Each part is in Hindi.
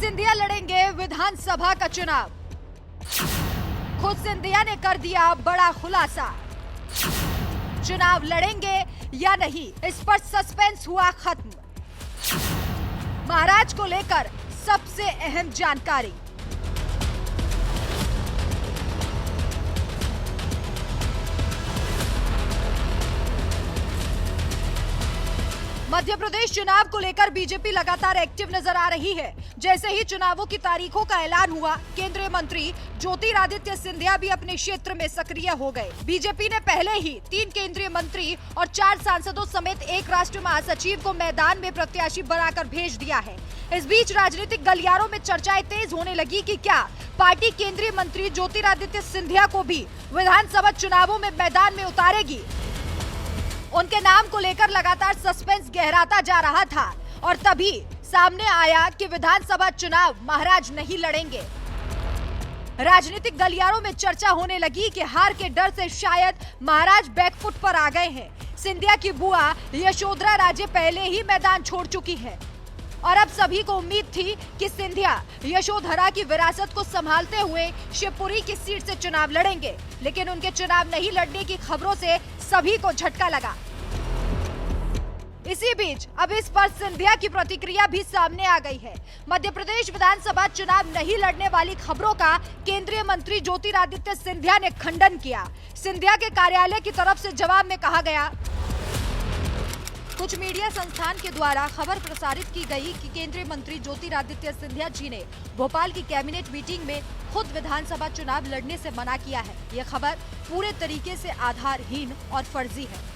सिंधिया लड़ेंगे विधानसभा का चुनाव। खुद सिंधिया ने कर दिया बड़ा खुलासा। चुनाव लड़ेंगे या नहीं, इस पर सस्पेंस हुआ खत्म। महाराज को लेकर सबसे अहम जानकारी। मध्य प्रदेश चुनाव को लेकर बीजेपी लगातार एक्टिव नजर आ रही है। जैसे ही चुनावों की तारीखों का ऐलान हुआ, केंद्रीय मंत्री ज्योतिरादित्य सिंधिया भी अपने क्षेत्र में सक्रिय हो गए। बीजेपी ने पहले ही 3 केंद्रीय मंत्री और 4 सांसदों समेत एक राष्ट्रीय महासचिव को मैदान में प्रत्याशी बनाकर भेज दिया है। इस बीच राजनीतिक गलियारों में चर्चाएं तेज होने लगी कि क्या पार्टी केंद्रीय मंत्री ज्योतिरादित्य सिंधिया को भी विधानसभा चुनावों में मैदान में उतारेगी। उनके नाम को लेकर लगातार सस्पेंस गहराता जा रहा था और तभी सामने आया कि विधानसभा चुनाव महाराज नहीं लड़ेंगे। राजनीतिक गलियारों में चर्चा होने लगी कि हार के डर से शायद महाराज बैकफुट पर आ गए हैं। सिंधिया की बुआ यशोधरा राजे पहले ही मैदान छोड़ चुकी है और अब सभी को उम्मीद थी कि सिंधिया यशोधरा की विरासत को संभालते हुए शिवपुरी की सीट से चुनाव लड़ेंगे, लेकिन उनके चुनाव नहीं लड़ने की खबरों से सभी को झटका लगा। इसी बीच अब इस पर सिंधिया की प्रतिक्रिया भी सामने आ गई है। मध्य प्रदेश विधानसभा चुनाव नहीं लड़ने वाली खबरों का केंद्रीय मंत्री ज्योतिरादित्य सिंधिया ने खंडन किया। सिंधिया के कार्यालय की तरफ से जवाब में कहा गया, कुछ मीडिया संस्थान के द्वारा खबर प्रसारित की गई कि केंद्रीय मंत्री ज्योतिरादित्य सिंधिया जी ने भोपाल की कैबिनेट मीटिंग में खुद विधानसभा चुनाव लड़ने से मना किया है। यह खबर पूरे तरीके से आधारहीन और फर्जी है।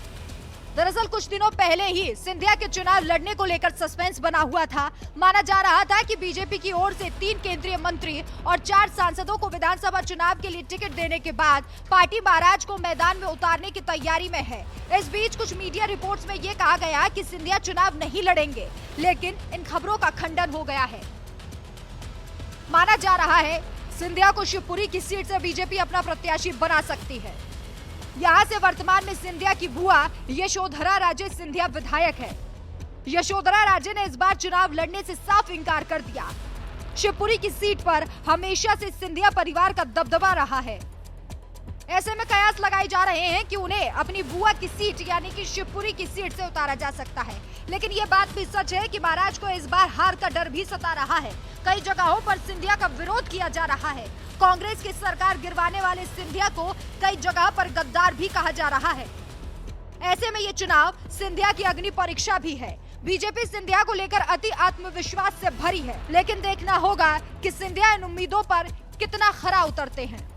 दरअसल कुछ दिनों पहले ही सिंधिया के चुनाव लड़ने को लेकर सस्पेंस बना हुआ था। माना जा रहा था कि बीजेपी की ओर से 3 केंद्रीय मंत्री और 4 सांसदों को विधानसभा चुनाव के लिए टिकट देने के बाद पार्टी महाराज को मैदान में उतारने की तैयारी में है। इस बीच कुछ मीडिया रिपोर्ट्स में ये कहा गया कि सिंधिया चुनाव नहीं लड़ेंगे, लेकिन इन खबरों का खंडन हो गया है। माना जा रहा है सिंधिया को शिवपुरी की सीट से बीजेपी अपना प्रत्याशी बना सकती है। यहाँ से वर्तमान में सिंधिया की बुआ यशोधरा राजे सिंधिया विधायक है। यशोधरा राजे ने इस बार चुनाव लड़ने से साफ इनकार कर दिया। शिवपुरी की सीट पर हमेशा से सिंधिया परिवार का दबदबा रहा है। ऐसे में कयास लगाए जा रहे हैं कि उन्हें अपनी बुआ की सीट यानी कि शिवपुरी की सीट से उतारा जा सकता है। लेकिन ये बात भी सच है कि महाराज को इस बार हार का डर भी सता रहा है। कई जगहों पर सिंधिया का विरोध किया जा रहा है। कांग्रेस की सरकार गिरवाने वाले सिंधिया को कई जगह पर गद्दार भी कहा जा रहा है। ऐसे में ये चुनाव सिंधिया की अग्नि परीक्षा भी है। बीजेपी सिंधिया को लेकर अति आत्मविश्वास से भरी है, लेकिन देखना होगा कि सिंधिया इन उम्मीदों पर कितना खरा उतरते हैं।